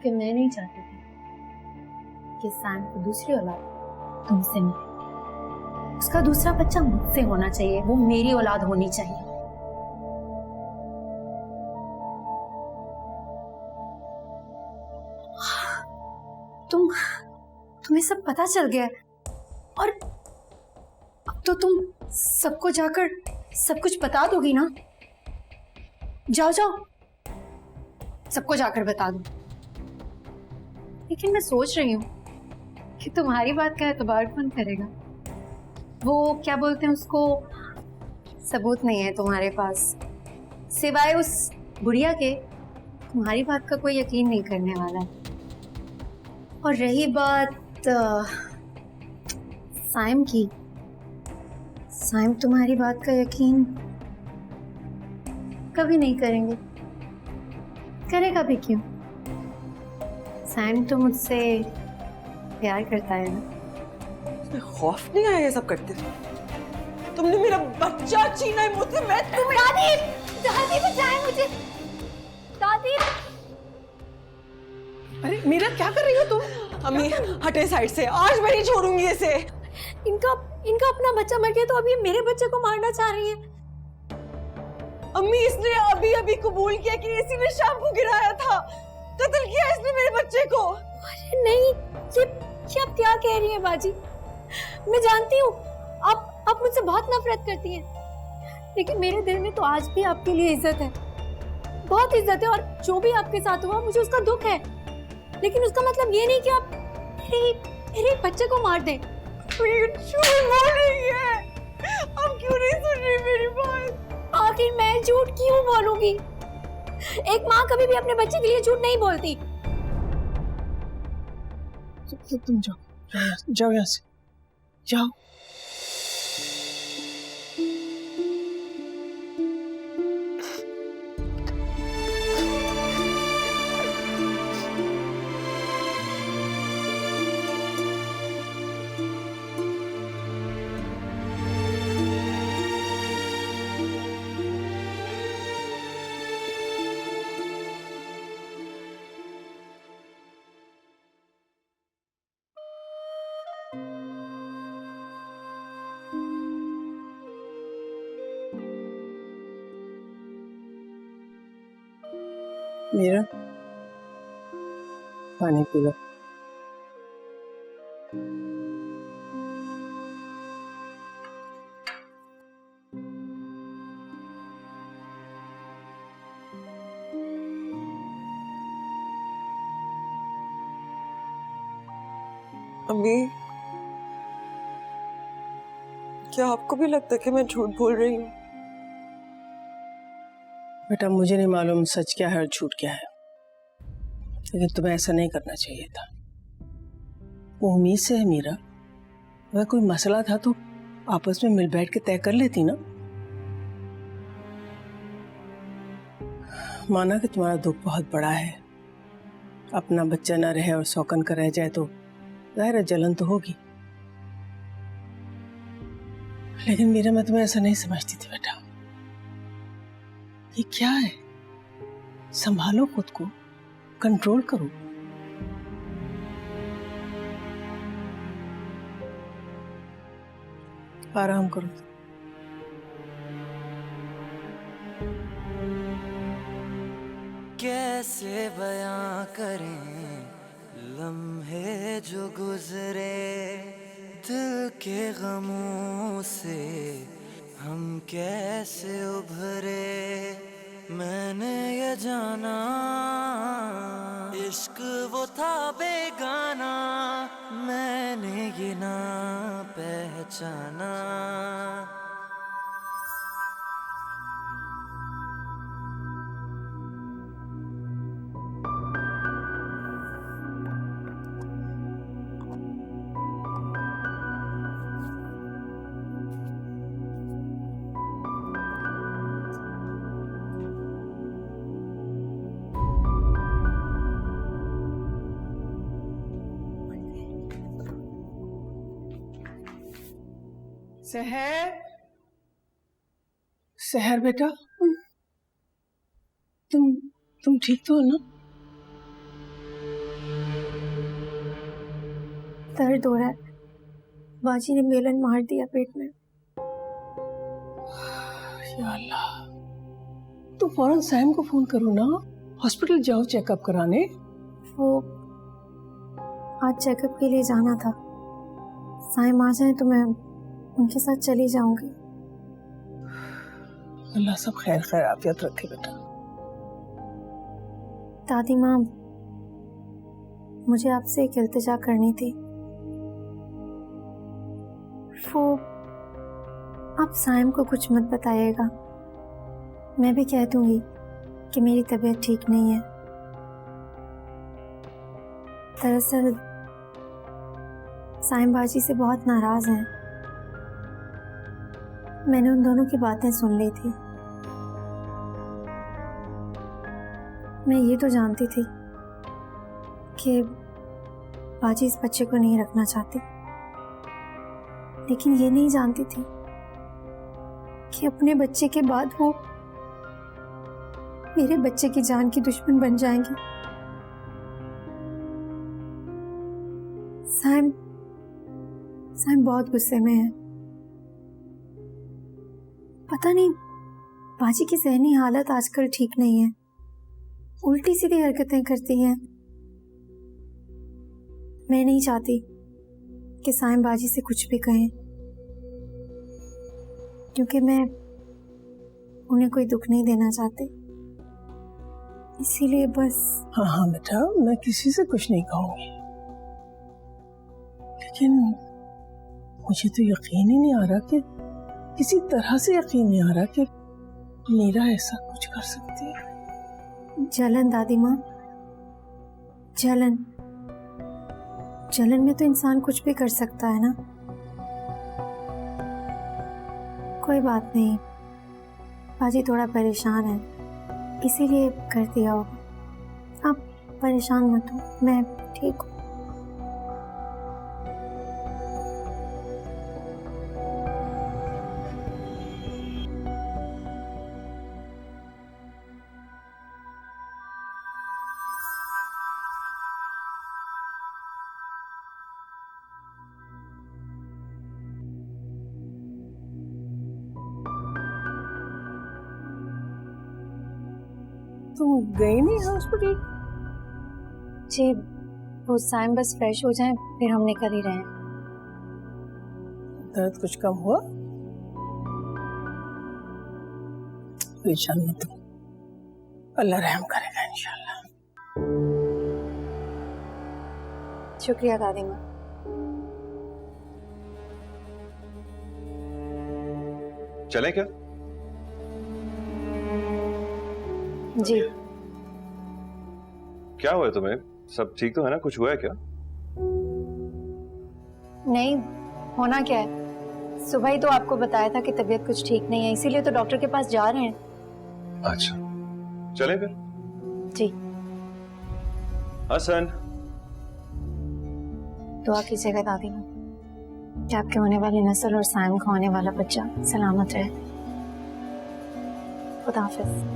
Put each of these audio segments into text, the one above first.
क्योंकि मैं नहीं चाहती थी कि सैम को दूसरी औलाद तुमसे मिले। उसका दूसरा बच्चा मुझसे होना चाहिए, वो मेरी औलाद होनी चाहिए। तुम्हें सब पता चल गया और अब तो तुम सबको जाकर सब कुछ बता दोगी ना? जाओ जाओ, सबको जाकर बता दो। लेकिन मैं सोच रही हूँ कि तुम्हारी बात का एतबार कौन करेगा? वो क्या बोलते हैं उसको, सबूत नहीं है तुम्हारे पास सिवाय उस बुढ़िया के। तुम्हारी बात का कोई यकीन नहीं करने वाला है। और रही बात साइम की, साइम तुम्हारी बात का यकीन कभी नहीं करेंगे। करेगा भी क्यों? साइम तो मुझसे प्यार करता है ना। खौफ नहीं आया ये सब करते? तुमने मेरा बच्चा छीना है मुझसे। मैं दादी, दादी बचाएं मुझे, दादी। अरे मीरा क्या कर रही हो तुम? अम्मी हटे साइड से, आज मैं नहीं छोड़ूंगी इसे। इनका अपना बच्चा मर गया तो अब ये मेरे बच्चे को मारना चाह रही है। अम्मी इसने अभी अभी कबूल किया कि इसी ने शाम को गिराया था, कत्ल किया इसने मेरे बच्चे को। अरे नहीं, ये आप क्या कह रही हैं बाजी? मैं जानती हूँ आप मुझसे बहुत नफरत करती हैं, लेकिन मेरे दिल में तो आज भी आपके लिए इज्जत है, बहुत इज्जत है। और जो भी आपके साथ हुआ मुझे उसका दुख है, लेकिन उसका मतलब ये नहीं कि आप मेरे बच्चे को मार दें। झूठ बोल रही है, अब क्यों नहीं सुन रही मेरी बात? आखिर मैं झूठ क्यों बोलूंगी? एक माँ कभी भी अपने बच्चे के लिए झूठ नहीं बोलती। तुम जाओ जाओ यहाँ से, जाओ। मीरा पानी पी लो। अम्मी क्या आपको भी लगता है कि मैं झूठ बोल रही हूँ? बेटा मुझे नहीं मालूम सच क्या है और झूठ क्या है, लेकिन तुम्हें ऐसा नहीं करना चाहिए था। वो उम्मीद से है मीरा, अगर कोई मसला था तो आपस में मिल बैठ के तय कर लेती ना। माना कि तुम्हारा दुख बहुत बड़ा है, अपना बच्चा ना रहे और सौकन का रह जाए तो जाहिर है जलन तो होगी, लेकिन मीरा मैं तुम्हें ऐसा नहीं समझती थी बेटा। ये क्या है? संभालो खुद को, कंट्रोल करो। आराम करो। कैसे बयां करें लम्हे जो गुजरे, दिल के गमों से हम कैसे उभरे। मैंने ये जाना इश्क वो था बेगाना, मैंने ये ना पहचाना। सहर, सहर बेटा, तुम ठीक तो हो ना? दर्द हो रहा है। बाजी ने बेलन मार दिया पेट में। या अल्लाह, तो फौरन सैम को फोन करो ना, हॉस्पिटल जाओ चेकअप कराने। वो आज चेकअप के लिए जाना था। साइम आ जाए तो मैं उनके साथ चली जाऊंगी। अल्लाह सब खैर खैर आफियत रखे बेटा। दादी माँ, मुझे आपसे एक इल्तिजा करनी थी। वो आप साइम को कुछ मत बताइएगा। मैं भी कह दूंगी कि मेरी तबीयत ठीक नहीं है। दरअसल साइम बाजी से बहुत नाराज हैं। मैंने उन दोनों की बातें सुन ली थी। मैं ये तो जानती थी कि बाजी इस बच्चे को नहीं रखना चाहती, लेकिन ये नहीं जानती थी कि अपने बच्चे के बाद वो मेरे बच्चे की जान की दुश्मन बन जाएंगी। साइम बहुत गुस्से में है। पता नहीं बाजी की ज़हनी हालत आजकल ठीक नहीं है, उल्टी सीधी हरकतें करती हैं। मैं नहीं चाहती कि साइम बाजी से कुछ भी कहें, क्योंकि मैं उन्हें कोई दुख नहीं देना चाहती। इसीलिए बस। हाँ हाँ बेटा, मैं किसी से कुछ नहीं कहूंगी, लेकिन मुझे तो यकीन ही नहीं आ रहा कि किसी तरह से यकीन नहीं आ रहा कि मीरा ऐसा कुछ कर सकती है। जलन दादी माँ, जलन में तो इंसान कुछ भी कर सकता है ना। कोई बात नहीं, बाजी थोड़ा परेशान है, इसीलिए कर दिया होगा। आप परेशान मत हो, मैं ठीक हूँ। तुम गई नहीं हॉस्पिटल? जी, वो साइम बस फ्रेश हो जाए फिर हम निकल ही रहे हैं। दर्द कुछ कम हुआ? परेशान मत हो, अल्लाह रहम करेगा इंशाल्लाह। शुक्रिया दादी माँ। चलें क्या? जी। क्या हुआ है तुम्हें? सब ठीक तो है ना? कुछ हुआ है क्या? नहीं, होना क्या है, सुबह ही तो आपको बताया था कि तबीयत कुछ ठीक नहीं है, इसीलिए तो डॉक्टर के पास जा रहे हैं। अच्छा, चलें फिर। जी। हसन, दुआ कीजिएगा दादी माँ कि आपके होने वाली नस्ल और साइम का होने वाला बच्चा सलामत रहे। खुदा हाफिज।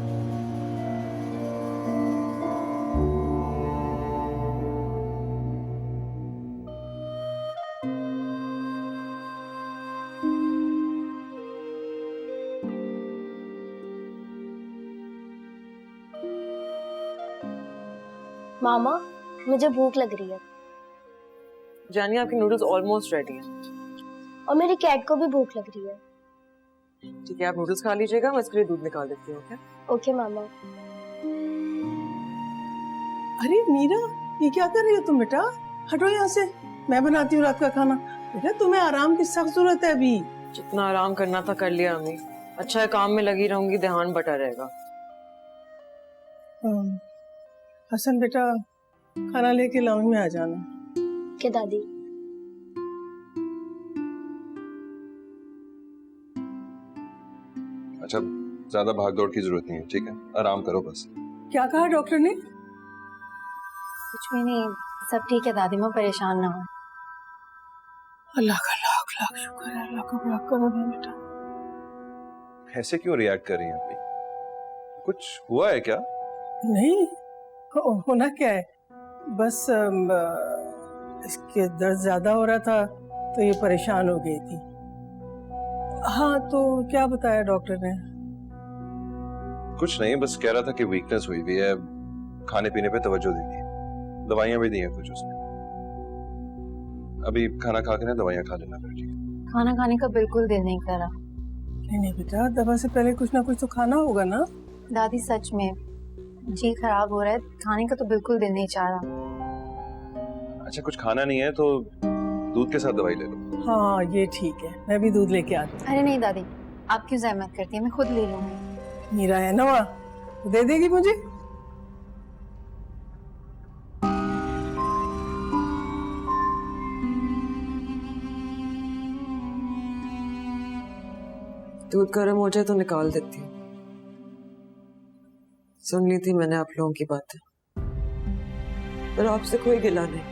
मामा, मुझे भूख लग रही है। जानिए, आपके नूडल्स ऑलमोस्ट रेडी हैं। और मेरी कैट को भी भूख लग रही है। ठीक है, आप नूडल्स खा लीजिएगा, मैं इसके लिए दूध निकाल देती हूँ। ओके मामा। अरे मीरा, ये क्या कर रही हो तुम बेटा? हटो यहाँ से, मैं बनाती हूँ रात का खाना। बेटा तुम्हें आराम की सख्त जरूरत है अभी। जितना आराम करना था कर लिया अम्मी। अच्छा है, काम में लगी रहूंगी, ध्यान बटा रहेगा। हसन बेटा, खाना लेके लाउंज में आ जाना। के दादी। अच्छा, ज्यादा भाग दौड़ की जरूरत नहीं है, ठीक है? आराम करो बस। क्या कहा डॉक्टर ने? कुछ भी नहीं, सब ठीक है दादी माँ, परेशान ना हो। अल्लाह का लाख लाख शुक्र है, अल्लाह का बड़ा करम है बेटा। ऐसे क्यों रिएक्ट कर रही हैं अभी? कुछ हुआ है क्या? नहीं, होना क्या है, बस इसके दर्द ज्यादा हो रहा था तो ये परेशान हो गई थी। हाँ, तो क्या बताया डॉक्टर ने? कुछ नहीं, बस कह रहा था कि वीकनेस हुई हुई है, खाने पीने पे तवज्जो दी थी, दवाइयां भी दी हैं कुछ उसने। अभी खाना खा के ना दवाइयां खा लेना फिर, ठीक है? खाना खाने का बिल्कुल दिल नहीं कर रहा। नहीं बेटा, दवा से पहले कुछ ना कुछ तो खाना होगा ना। दादी सच में जी खराब हो रहा है, खाने का तो बिल्कुल दिल नहीं चाह रहा। अच्छा, कुछ खाना नहीं है तो दूध के साथ दवाई ले लो। हाँ ये ठीक है, मैं भी दूध लेके आती अरे नहीं दादी, आप क्यों जहमत करती हैं, मैं खुद ले लूंगी। हूँ। मीरा है ना वहाँ, दे देगी मुझे? दूध गर्म हो जाए तो निकाल देती हूँ। सुन ली थी मैंने आप लोगों की बातें, पर आपसे कोई गिला नहीं।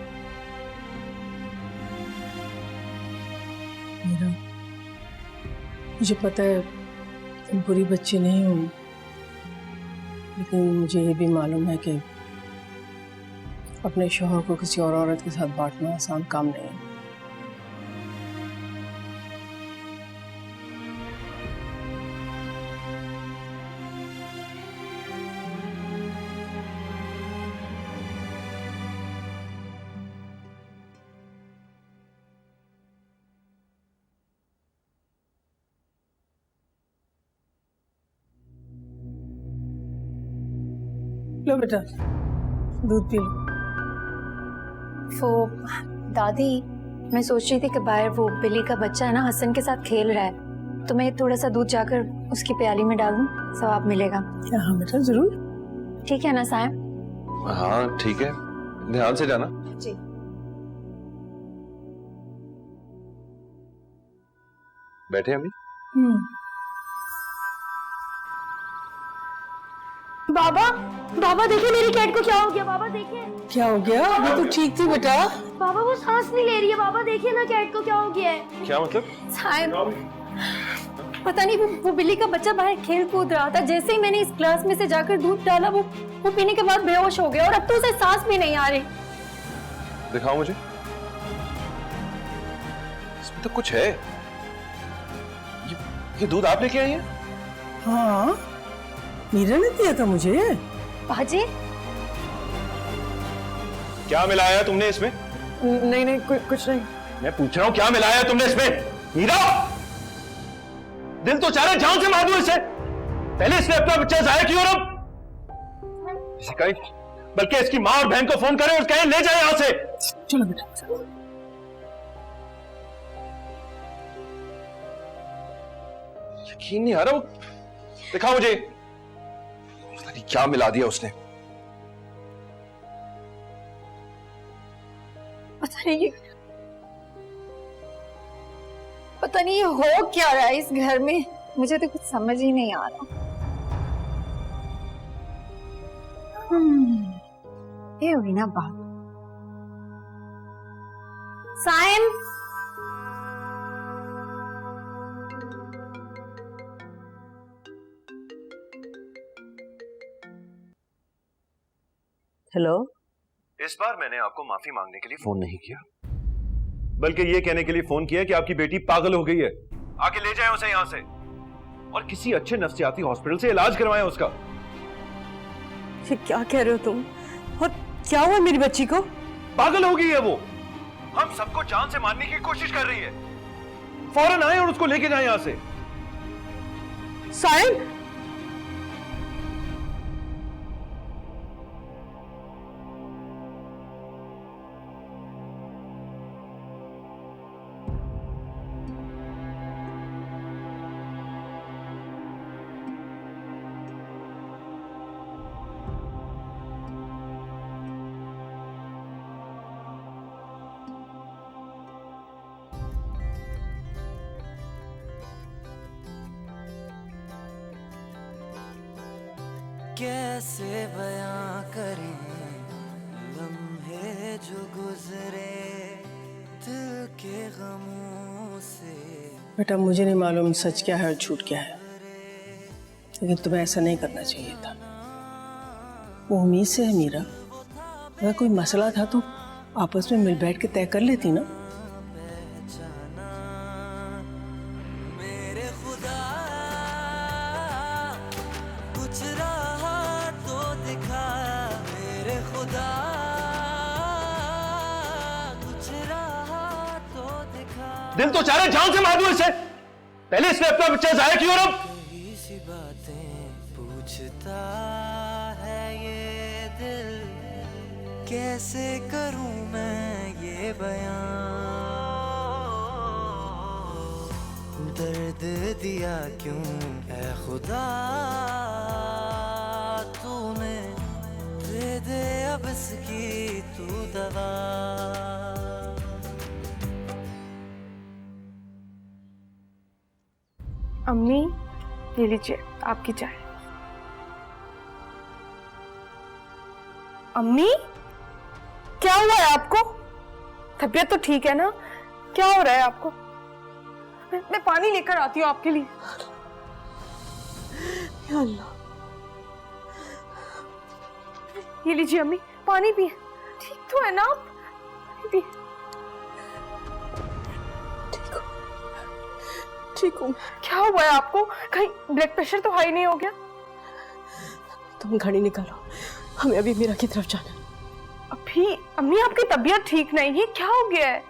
मीरा, मुझे पता है तुम बुरी बच्ची नहीं हो, लेकिन मुझे ये भी मालूम है कि अपने शौहर को किसी और औरत के साथ बांटना आसान काम नहीं है। लो बेटा, दूध पी लो। वो दादी, मैं सोच रही थी कि बाहर वो बिल्ली का बच्चा है ना, हसन के साथ खेल रहा है, तो मैं थोड़ा सा दूध जाकर उसकी प्याली में डाल दूं, सवाब मिलेगा। क्या? हाँ बेटा, जरूर। ठीक है ना साहब? हाँ ठीक है, ध्यान से जाना। जी। बैठे अम्मी? बाबा, बाबा देखिए मेरी कैट को क्या हो गया। बाबा देखिए। क्या हो गया? वो तो ठीक थी बेटा। बाबा वो सांस नहीं ले रही है। बाबा देखिए ना कैट को क्या हो गया है। क्या मतलब? साहब, पता नहीं वो बिल्ली का बच्चा बाहर खेल कूद रहा था, जैसे ही मैंने इस ग्लास में से जाकर दूध डाला वो पीने के बाद बेहोश हो गया और अब तो उसे सांस भी नहीं आ रही। दिखाओ मुझे, इसमें तो कुछ है। ये दूध आप लेके आई हैं? हाँ, मीरा ने दिया था मुझे। बाजी, क्या मिलाया तुमने इसमें? नहीं नहीं, कुछ नहीं। मैं पूछ रहा हूँ क्या मिलाया तुमने इसमें? मीरा, दिल तो चाह रहा है जान से मार दूं इसे। पहले इसने अपना बच्चा जाया क्यों? और बल्कि इसकी माँ और बहन को फोन करें और कहें ले जाए यहां से। चलो बेटा, चलो। यकीन नहीं आ रहा। दिखाओ मुझे, पता नहीं क्या मिला दिया उसने। पता नहीं ये हो क्या रहा है इस घर में, मुझे तो कुछ समझ ही नहीं आ रहा। ये हुई ना बात। साइम, हेलो। इस बार मैंने आपको माफी मांगने के लिए फोन नहीं किया, बल्कि ये कहने के लिए फोन किया कि आपकी बेटी पागल हो गई है। आके ले जाएं उसे यहां से और किसी अच्छे नफ्सियाती हॉस्पिटल से इलाज करवाएं उसका। ये क्या कह रहे हो तुम? और क्या हुआ मेरी बच्ची को? पागल हो गई है वो, हम सबको जान से मारने की कोशिश कर रही है। फौरन आए और उसको लेके जाएं यहां से। साइम, कैसे बयां करें लम्हे जो गुजरे दिल के गमों से। बेटा, मुझे नहीं मालूम सच क्या है और झूठ क्या है, लेकिन तुम्हें ऐसा नहीं करना चाहिए था। वो उम्मीद से है मीरा, अगर कोई मसला था तो आपस में मिल बैठ के तय कर लेती ना। पहचाना मेरे खुदा, कुछ रहा तो दिखा मेरे खुदा, कुछ रहा तो दिखा। दिल तो चाह रहे जान से मार दूं इसे। पहले इसने अपना बच्चा जाया क्यों और अब कई सी बातें पूछता है ये दिल, कैसे करूं मैं ये बयां, दर्द दिया क्यों है खुदा तूने, दे दे अब इसकी तू दवा। अम्मी ये लीजिए आपकी चाय। अम्मी क्या हुआ है आपको? तबीयत तो ठीक है ना? क्या हो रहा है आपको? मैं पानी लेकर आती हूँ आपके लिए। या अल्लाह। ये लीजिए अम्मी पानी पिए। ठीक तो है ना आप? पानी पिए। ठीक हूँ। क्या हुआ है आपको? कहीं ब्लड प्रेशर तो हाई नहीं हो गया? तुम घड़ी निकालो, हमें अभी मीरा की तरफ जाना है। अभी अम्मी आपकी तबीयत ठीक नहीं है, क्या हो गया है?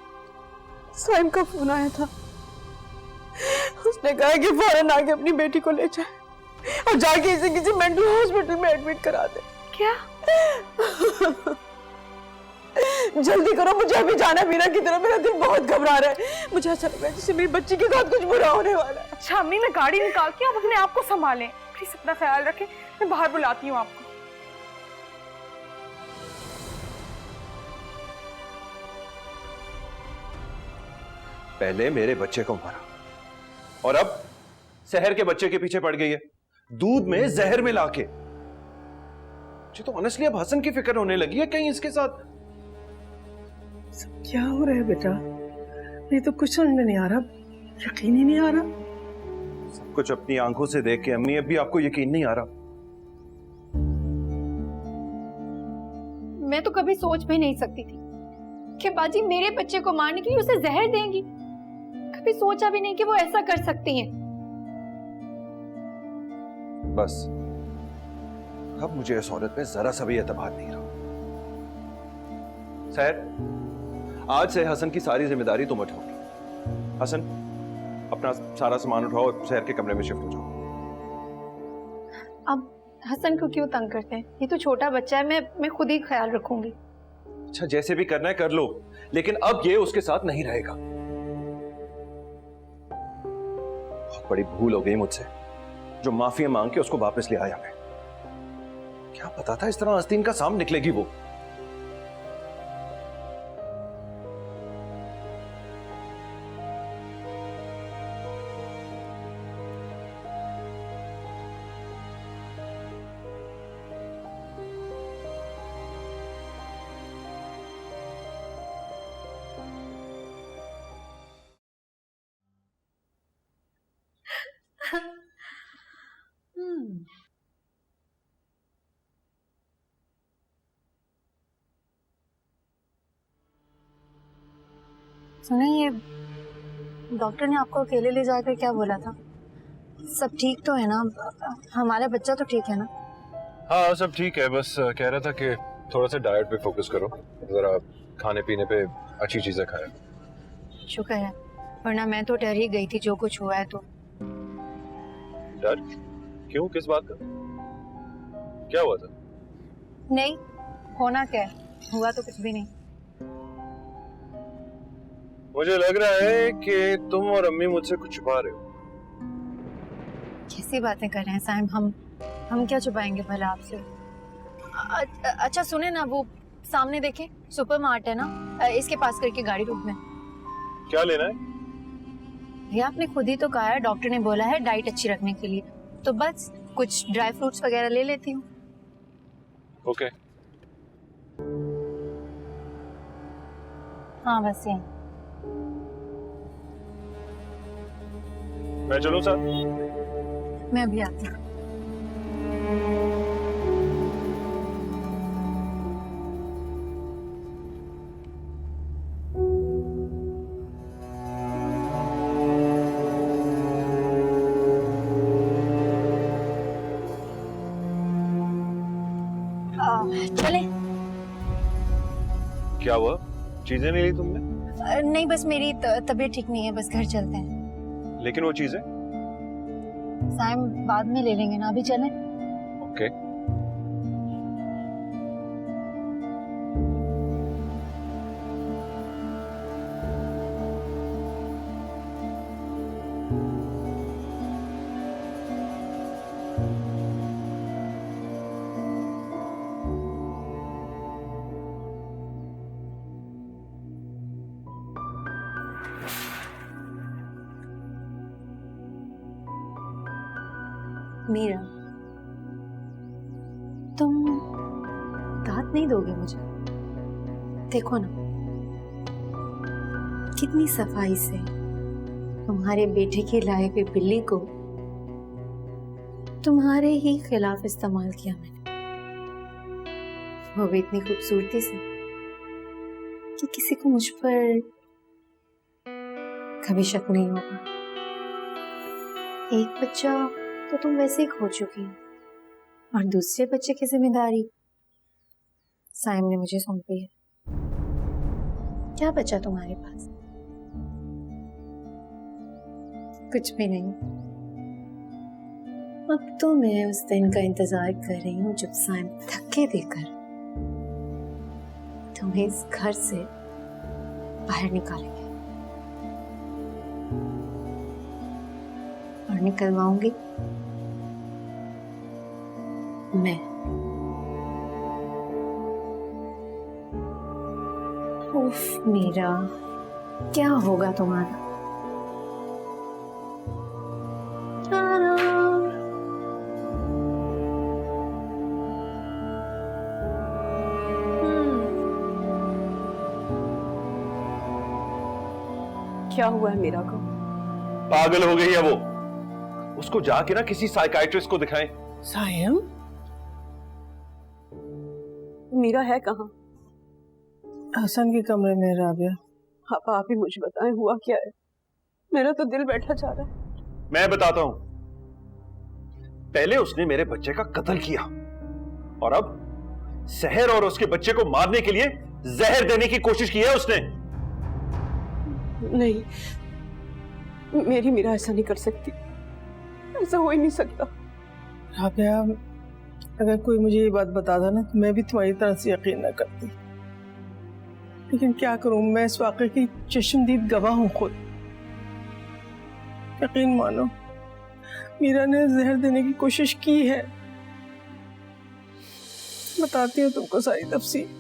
साइम का फोन आया था, उसने कहा कि फौरन आके अपनी बेटी को ले जाए और जाके इसे किसी मेंटल हॉस्पिटल में एडमिट करा दे। क्या? जल्दी करो, मुझे अभी जाना है मीरा की तरफ। मेरा दिल बहुत घबरा रहा है, मुझे ऐसा लग रहा है जैसे मेरी बच्ची के साथ कुछ बुरा होने वाला है। अच्छा अम्मी मैं गाड़ी निकाल के आप अपने आप को संभालें, प्लीज अपना ख्याल रखें। मैं बाहर बुलाती हूँ आपको। पहले मेरे बच्चे को मारा और अब शहर के बच्चे के पीछे पड़ गई है, दूध में जहर मिला के। मुझे तो ऑनेस्टली अब हसन की फिक्र होने लगी है कहीं इसके साथ। सब क्या हो रहा है बेटा? नहीं तो कुछ समझ में नहीं आ रहा, यकीन ही नहीं आ रहा। सब कुछ अपनी आंखों से देख के अम्मी अब भी आपको यकीन नहीं आ रहा? मैं तो कभी सोच भी नहीं सकती थी कि बाजी मेरे बच्चे को मारने के लिए उसे जहर देंगी। कभी सोचा भी नहीं कि वो ऐसा कर सकती हैं। बस अब मुझे इस औरत पे जरा सा भी एतबार नहीं रहा। सर आज से हसन की सारी जिम्मेदारी तुम उठाओ। हसन अपना सारा सामान उठाओ और शहर के कमरे में शिफ्ट हो जाओ। अब हसन को क्यों तंग करते हैं? ये तो छोटा बच्चा है, मैं खुद ही ख्याल रखूंगी। अच्छा जैसे भी करना है कर लो, लेकिन अब ये उसके साथ नहीं रहेगा। बहुत बड़ी भूल हो गई मुझसे जो माफी मांग के उसको वापस ले आया मैं। क्या पता था इस तरह आस्तीन का साम निकलेगी वो। सुने, ये डॉक्टर ने आपको अकेले ले जाकर क्या बोला था? सब ठीक तो है ना? हमारा बच्चा तो ठीक है ना? हाँ सब ठीक है, बस कह रहा था कि थोड़ा सा डाइट पे फोकस करो, जरा खाने पीने पे अच्छी चीजें खाए। शुक्र है, वरना मैं तो डर ही गई थी जो कुछ हुआ है तो। डर? क्यों, किस बात का? क्या हुआ था? नहीं, होना क्या है, हुआ तो कुछ भी नहीं। मुझे लग रहा है कि तुम और अम्मी मुझसे कुछ छुपा रहे हो। कैसी बातें कर रहे हैं साहिब? हम क्या छुपाएंगे भला आपसे? अच्छा सुने ना, वो सामने देखे सुपर मार्ट है ना, इसके पास करके गाड़ी रोक में। क्या लेना है? भैया आपने खुद ही तो कहा है, डॉक्टर ने बोला है डाइट अच्छी रखने के लिए, तो बस कुछ ड्राई फ्रूट्स वगैरह ले लेती हूँ। ओके। हाँ बस यही। मैं चलूं साथ? मैं अभी आती हूँ। क्या हुआ? चीजें नहीं ली तुमने? नहीं, बस मेरी तबीयत ठीक नहीं है, बस घर चलते हैं। लेकिन वो चीजें? साइम बाद में ले लेंगे ना, अभी चलें? ओके। मीरा, तुम दांत नहीं दोगे मुझे? देखो ना, कितनी सफाई से तुम्हारे बेटे के लाए हुए बिल्ली को तुम्हारे ही खिलाफ इस्तेमाल किया मैंने। वो भी इतनी खूबसूरती से कि किसी को मुझ पर कभी शक नहीं होगा। एक बच्चा तो तुम वैसे ही खो चुकी हो, और दूसरे बच्चे की जिम्मेदारी साइम ने मुझे सौंपी है। क्या बचा तुम्हारे पास? कुछ भी नहीं। अब तो मैं उस दिन का इंतजार कर रही हूँ जब साइम धक्के देकर तुम्हें इस घर से बाहर निकालेंगे, और निकलवाऊंगी मैं। उफ मीरा, क्या होगा तुम्हारा? क्या हुआ है मीरा को? पागल हो गई है वो। उसको जाके ना किसी साइकाइट्रिस्ट को दिखाएं। सायम, मीरा है कहाँ? हसन के कमरे में राबिया। आप ही मुझे बताएं, हुआ क्या है? मेरा तो दिल बैठा जा रहा है। मैं बताता हूं। पहले उसने मेरे बच्चे का कत्ल किया, और अब सहर और उसके बच्चे को मारने के लिए जहर देने की कोशिश की है उसने। नहीं, मेरी मीरा ऐसा नहीं कर सकती, ऐसा हो ही नहीं सकता। राबिया, अगर कोई मुझे ये बात बताता ना तो मैं भी तुम्हारी तरह से यकीन न करती, लेकिन क्या करूं, मैं इस वाक़े की चश्मदीद गवाह हूं खुद। यकीन मानो, मीरा ने जहर देने की कोशिश की है। बताती हूँ तुमको सारी तफसील।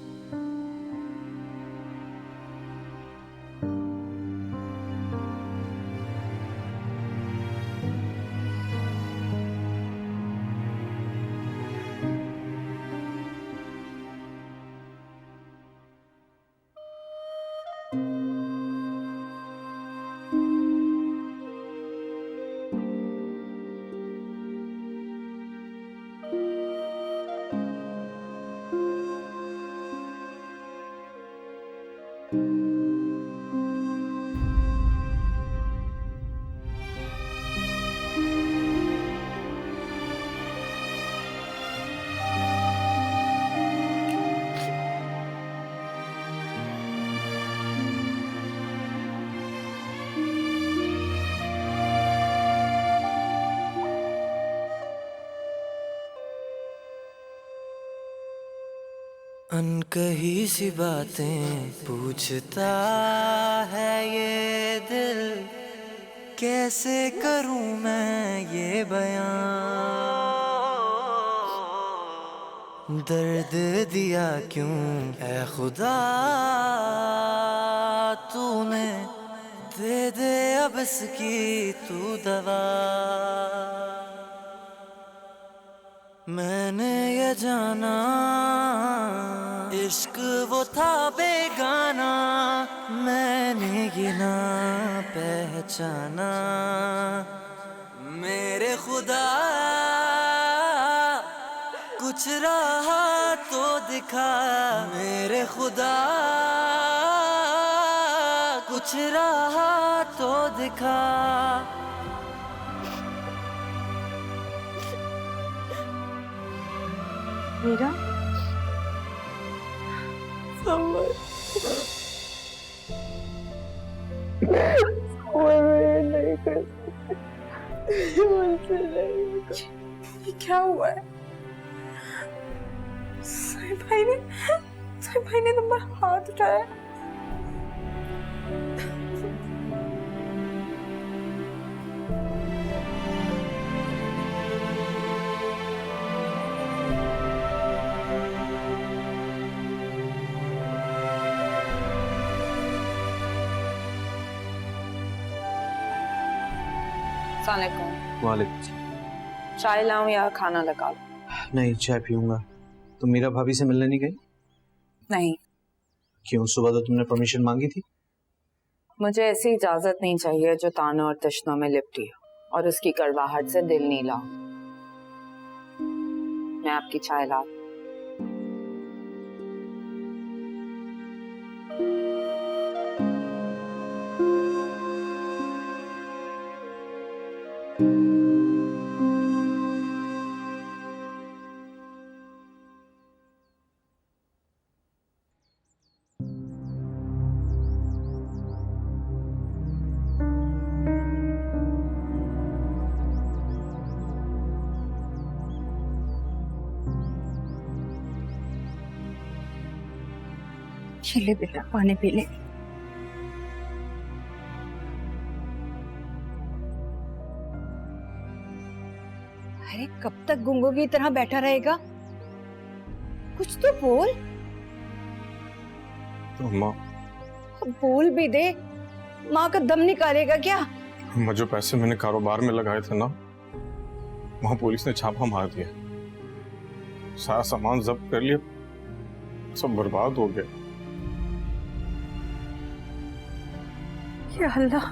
अनकही सी बातें पूछता है ये दिल, कैसे करूं मैं ये बयां। दर्द दिया क्यों ऐ खुदा तूने, दे दे अब इसकी तू दवा। मैंने ये जाना इश्क वो था बेगाना, मैंने ये ना पहचाना। मेरे खुदा कुछ रहा तो दिखा, मेरे खुदा कुछ रहा तो दिखा। मीरा, मुझसे नहीं होगा। ये क्या हुआ है? साहिब भाई ने तुम पर हाथ उठाया। अस्सलामुअलैकुम। वालेकुम सलाम। चाय लाऊं या खाना लगा लूं? नहीं, चाय पीऊंगा। तुम मीरा भाभी से मिलने नहीं गई? नहीं, क्यों? सुबह तो तुमने परमिशन मांगी थी। मुझे ऐसी इजाजत नहीं चाहिए जो तानों और तशनों में लिपटी हो और उसकी कड़वाहट से दिल नहीं लाऊं। मैं आपकी चाय ला। ले बेटा पानी पी ले। अरे कब तक गुंगों की तरह बैठा रहेगा? कुछ तो बोल। अम्मा, बोल भी दे। माँ का दम निकालेगा क्या? अम्मा, जो पैसे मैंने कारोबार में लगाए थे ना, वहां पुलिस ने छापा मार दिया। सारा सामान जब्त कर लिया, सब बर्बाद हो गया। या अल्लाह,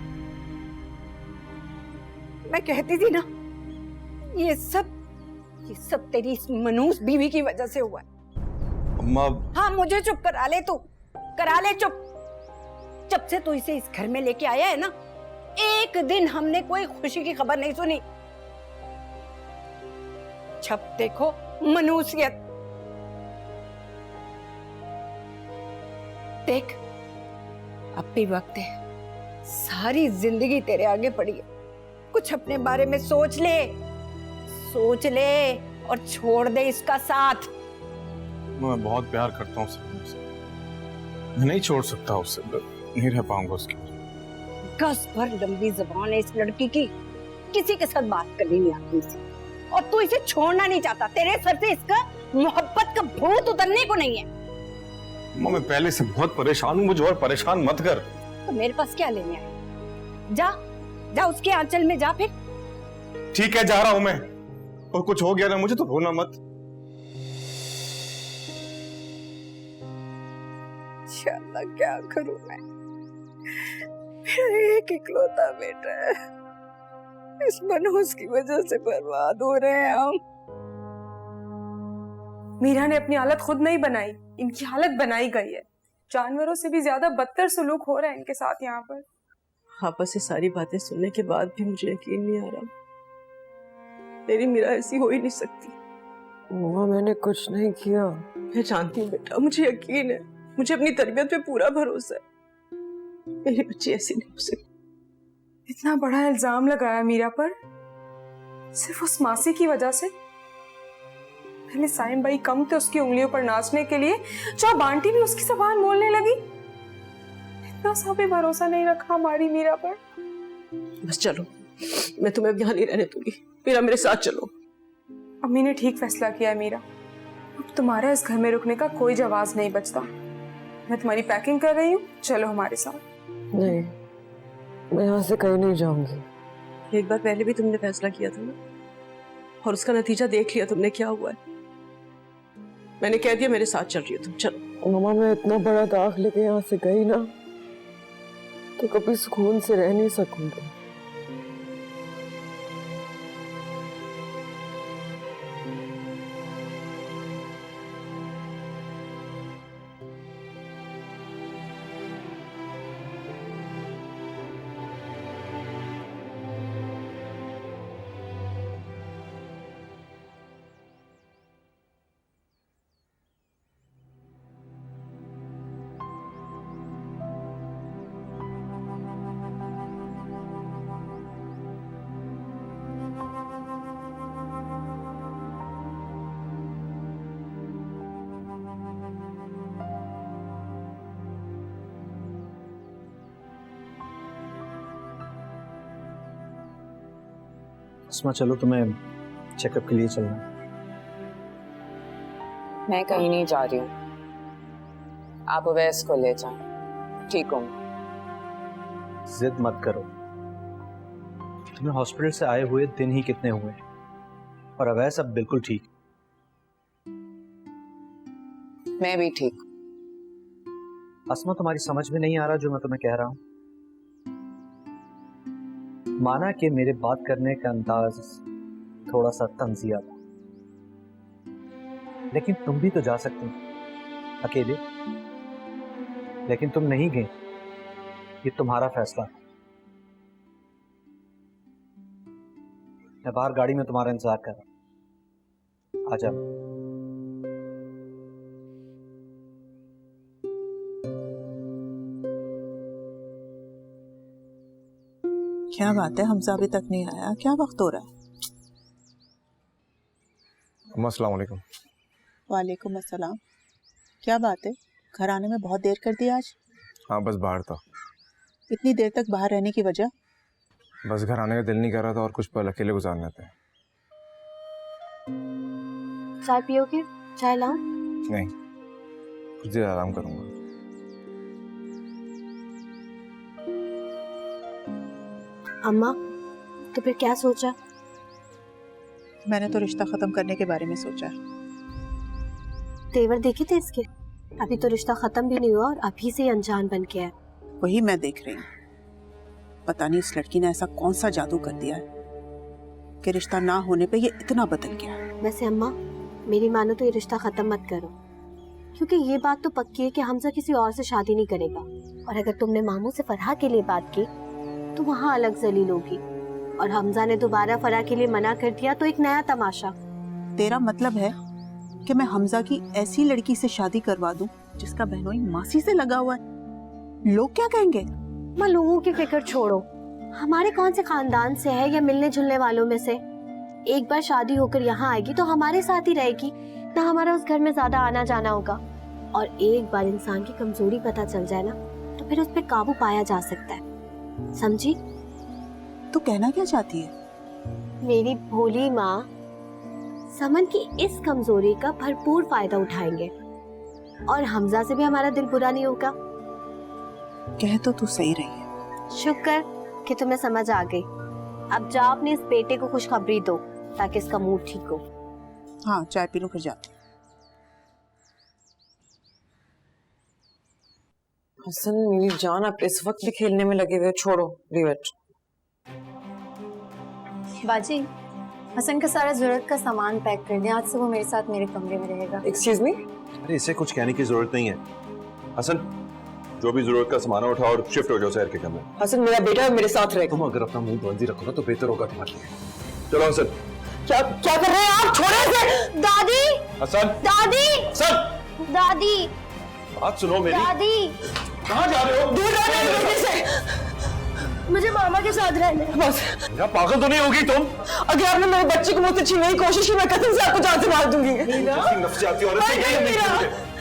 मैं कहती थी ना ये सब तेरी इस मनूस बीवी की वजह से हुआ है। अम्मा, हाँ मुझे चुप करा ले, तू करा ले चुप। जब से तू इसे इस घर में लेके आया है ना, एक दिन हमने कोई खुशी की खबर नहीं सुनी। जब देखो मनूसियत। देख अब भी वक्त है, सारी जिंदगी तेरे आगे पड़ी है। कुछ अपने बारे में सोच ले और छोड़ दे इसका साथ। मैं बहुत प्यार करता हूँ उससे। मैं नहीं छोड़ सकता उससे, नहीं रह पाऊंगा उसके। गस भर लंबी जबान है इस लड़की की, किसी के साथ बात करनी नहीं आती इसे। और तू इसे छोड़ना नहीं चाहता, तेरे सर से इसका मोहब्बत का भूत उतरने को नहीं है। अम्मा, मैं पहले से बहुत परेशान हूँ, मुझे और परेशान मत कर। तो मेरे पास क्या लेने आए? जा उसके आंचल में जा फिर। ठीक है, जा रहा हूं मैं। और कुछ हो गया ना मुझे तो रोना मत। इंशाअल्लाह क्या करूं मैं, मेरा एक इकलौता बेटा है, इस मनहूस की वजह से बर्बाद हो रहे हैं हम। मीरा ने अपनी हालत खुद नहीं बनाई, इनकी हालत बनाई गई है। जानवरों से भी ज्यादा बदतर सलूक हो रहा है इनके साथ यहाँ पर। आपस से सारी बातें सुनने के बाद भी मुझे यकीन नहीं आ रहा, मेरी मीरा ऐसी हो ही नहीं सकती। मम्मा, मैंने कुछ नहीं किया। मैं जानती हूँ बेटा, मुझे यकीन है, मुझे अपनी तरबियत पे पूरा भरोसा है। मेरी बच्ची ऐसी नहीं हो सकती। इतना बड़ा इल्जाम लगाया मीरा पर सिर्फ उस मासी की वजह से। पहले साइम भाई कम थे उसकी उंगलियों पर नाचने के लिए, जो अब आंटी भी उसकी ज़बान बोलने लगी। इतना सा भी भरोसा नहीं रखा हमारी मीरा पर। बस चलो, मैं तुम्हें अब यहाँ नहीं रहने दूंगी। मीरा मेरे साथ चलो। अम्मी ने ठीक फैसला किया है मीरा, अब तुम्हारा इस घर में रुकने का कोई जवाब नहीं बचता। मैं तुम्हारी पैकिंग कर रही हूँ, चलो हमारे साथ। नहीं, मैं यहाँ से कहीं नहीं जाऊंगी। एक बार पहले भी तुमने फैसला किया था ना, और उसका नतीजा देख लिया तुमने क्या हुआ है। मैंने कह दिया मेरे साथ चल रही हो तुम, चलो। मम्मा, मैं इतना बड़ा दाग लेके यहाँ से गई ना तो कभी सुकून से रह नहीं सकूंगी। अस्मा चलो, तुम्हें चेकअप के लिए चलना है। मैं कहीं नहीं जा रही हूँ, आप अवैस को ले जाएं, ठीक हूँ। जिद मत करो, तुम्हें हॉस्पिटल से आए हुए दिन ही कितने हुए हैं, और अवैस अब बिल्कुल ठीक। मैं भी ठीक। अस्मा तुम्हारी समझ में नहीं आ रहा जो मैं तुम्हें कह रहा हूं। माना कि मेरे बात करने का अंदाज थोड़ा सा तंजिया था, लेकिन तुम भी तो जा सकती अकेले, लेकिन तुम नहीं गई। ये तुम्हारा फैसला। मैं बाहर गाड़ी में तुम्हारा इंतजार कर रहा हूं, आ जाओ। क्या बात है, हमजा अभी तक नहीं आया? क्या वक्त हो रहा है? अम्मा अस्सलाम वालेकुम। वालेकुम अस्सलाम। क्या बात है, घर आने में बहुत देर कर दी आज? हाँ बस बाहर था। इतनी देर तक बाहर रहने की वजह? बस घर आने का दिल नहीं कर रहा था और कुछ पल अकेले गुजारने थे। चाय पियोगे? चाय लाऊं? नहीं, कुछ देर आराम करूंगा। अम्मा, तो फिर क्या सोचा? मैंने तो रिश्ता खत्म करने के बारे में सोचा है। तेवर देखे थे इसके? अभी तो रिश्ता खत्म भी नहीं हुआ और अभी से ही अनजान बन गया है। वही मैं देख रही हूँ। पता नहीं इस लड़की ने ऐसा कौन सा जादू कर दिया है कि रिश्ता ना होने पे ये इतना बदल गया। वैसे अम्मा, मेरी मानो तो ये रिश्ता खत्म मत करो, क्योंकि ये बात तो पक्की है कि हमजा किसी और से शादी नहीं करेगा। और अगर तुमने मामू से फरहा के लिए बात की तो वहाँ अलग जलील होगी, और हमजा ने दोबारा फरहा के लिए मना कर दिया तो एक नया तमाशा। तेरा मतलब है कि मैं हमजा की ऐसी लड़की से शादी करवा दूं जिसका बहनोई मासी से लगा हुआ है? लोग क्या कहेंगे? माँ, लोगों की फिक्र छोड़ो। हमारे कौन से खानदान से है या मिलने जुलने वालों में से? एक बार शादी होकर यहाँ आएगी तो हमारे साथ ही रहेगी, ना हमारा उस घर में ज्यादा आना जाना होगा। और एक बार इंसान की कमजोरी पता चल जाए ना, तो फिर उस पर काबू पाया जा सकता है, समझी? तू कहना क्या चाहती है? मेरी भोली माँ समन की इस कमजोरी का भरपूर फायदा उठाएंगे, और हमजा से भी हमारा दिल बुरा नहीं होगा। कह तो तू सही रही है। शुक्र कि तुम्हें समझ आ गई। अब जाओ अपने इस बेटे को खुशखबरी दो ताकि इसका मूड ठीक हो। हाँ, चाय पी लो फिर जाते। हसन, मेरी जान, आप इस वक्त भी खेलने में लगे हुए, छोड़ो, लीव इट। बाजी, हसन का सारा जरूरत का सामान पैक कर दें। आज से वो मेरे साथ मेरे कमरे में रहेगा। Excuse me? अरे इसे कुछ कहने की जरूरत नहीं है। हसन, जो भी जरूरत का सामान उठाओ और शिफ्ट हो जाओ शहर के कमरे। हसन, मेरा बेटा मेरे साथ रहेगा। तुम अगर अपना मुंह बंदी रखो ना तो बेहतर होगा तुम्हारे लिए। चलो हसन। क्या क्या कर रहे हैं आप? छोड़ो इसे। दादी, हसन, दादी, हसन, दादी, बात सुनो मेरी। दादी, कहाँ जा रहे हो? दूर रहो से। मुझे मामा के साथ रहना है। बस, क्या पागल तो नहीं होगी तुम? अगर आपने मेरे बच्चे को मुझसे छीनने की कोशिश की, मैं कसम से आपको जान से मार दूंगी। जैसी नफसियाती औरत से यही उम्मीद थी।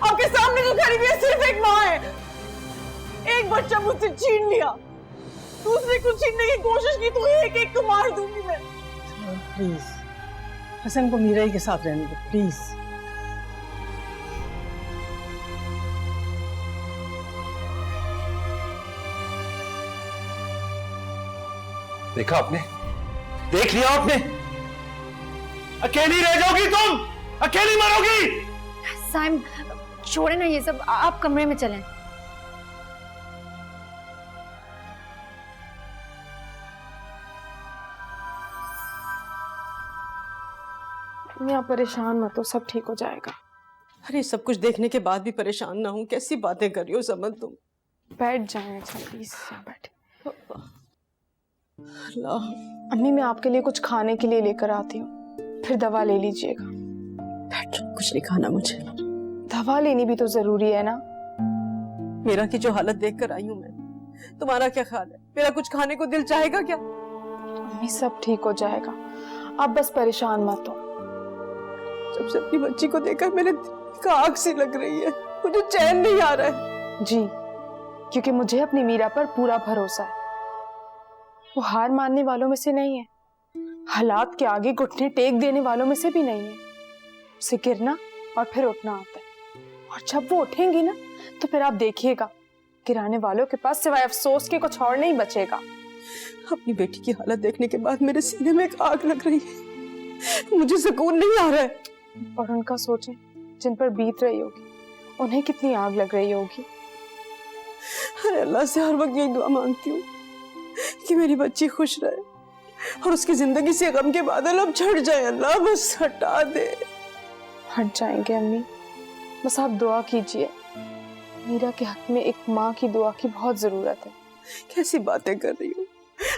आपके सामने जो खड़ी हुई है सिर्फ एक माँ है। एक बच्चा मुझसे छीन लिया, दूसरे को छीनने की कोशिश की तो एक एक को मार दूंगी मैं। प्लीज हसन को मीरा ही के साथ रहने दो प्लीज। देखा आपने? देख लिया आपने? अकेली रह जाओगी तुम, अकेली मरोगी। साइम, छोड़े ना ये सब, आप कमरे में चलें। यहाँ परेशान मत हो, सब ठीक हो जाएगा। अरे सब कुछ देखने के बाद भी परेशान ना हूँ, कैसी बातें कर रही हो समझ तुम? बैठ जाएं, अच्छा प्लीज बैठ। अल्लाह। अम्मी, मैं आपके लिए कुछ खाने के लिए लेकर आती हूँ, फिर दवा ले लीजिएगा। बैठ, कुछ नहीं खाना मुझे। दवा लेनी भी तो जरूरी है ना। मेरा की जो हालत देखकर आई हूँ मैं, तुम्हारा क्या ख्याल है? मेरा कुछ खाने को दिल चाहेगा क्या? अम्मी, सब ठीक हो जाएगा, आप बस परेशान मत हो। जब से अपनी बच्ची को देखकर मेरे दिल का आग सी लग रही है, मुझे चैन नहीं आ रहा है। जी, क्योंकि मुझे अपनी मीरा पर पूरा भरोसा है। वो हार मानने वालों में से नहीं है। हालात के आगे घुटने टेक देने वालों में से भी नहीं है। उसे गिरना और फिर उठना आता है, और जब वो उठेंगी ना तो फिर आप देखिएगा गिराने वालों के पास सिवाय अफसोस के कुछ और नहीं बचेगा। अपनी बेटी की हालत देखने के बाद मेरे सीने में एक आग लग रही है, मुझे सुकून नहीं आ रहा है। और उनका सोचें जिन पर बीत रही होगी, उन्हें कितनी आग लग रही होगी। अरे अल्लाह से हर वक्त यही दुआ मांगती हूँ कि मेरी बच्ची खुश रहे और उसकी जिंदगी से गम के बादल अब छट जाए। अल्लाह बस हटा दे। हट जाएंगे अम्मी, बस आप दुआ कीजिए। मीरा के हक में एक माँ की दुआ की बहुत जरूरत है। कैसी बातें कर रही हूँ,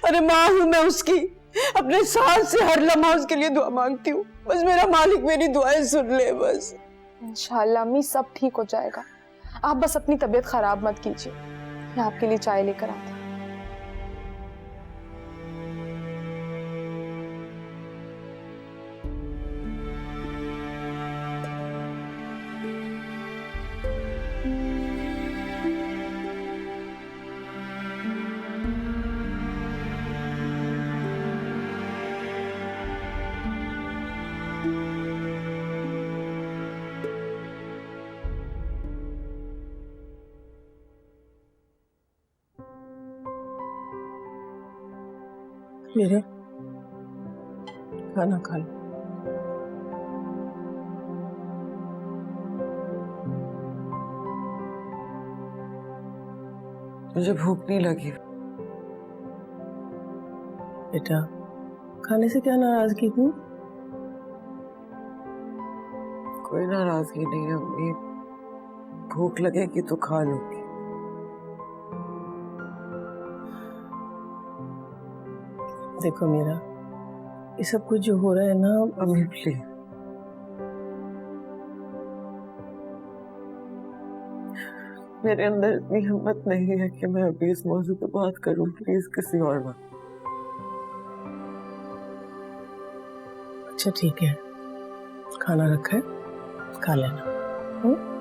अरे माँ हूँ मैं उसकी, अपने सांस से हर लम्हा उसके लिए दुआ मांगती हूँ। बस मेरा मालिक मेरी दुआएं सुन ले बस। इंशाल्लाह अम्मी सब ठीक हो जाएगा, आप बस अपनी तबीयत खराब मत कीजिए। मैं आपके लिए चाय लेकर आती हूँ। मेरा खाना खा लो। मुझे भूख नहीं लगी। बेटा खाने से क्या नाराजगी हुई? कोई नाराजगी नहीं है अम्मी, भूख लगेगी तो खा लूंगी। देखो मीरा, ये सब कुछ जो हो रहा है ना, अम्मी प्लीज, मेरे अंदर इतनी हिम्मत नहीं है कि मैं अभी इस मौजू पे बात करूं। प्लीज किसी और बात। अच्छा ठीक है, खाना रखा है, खा लेना।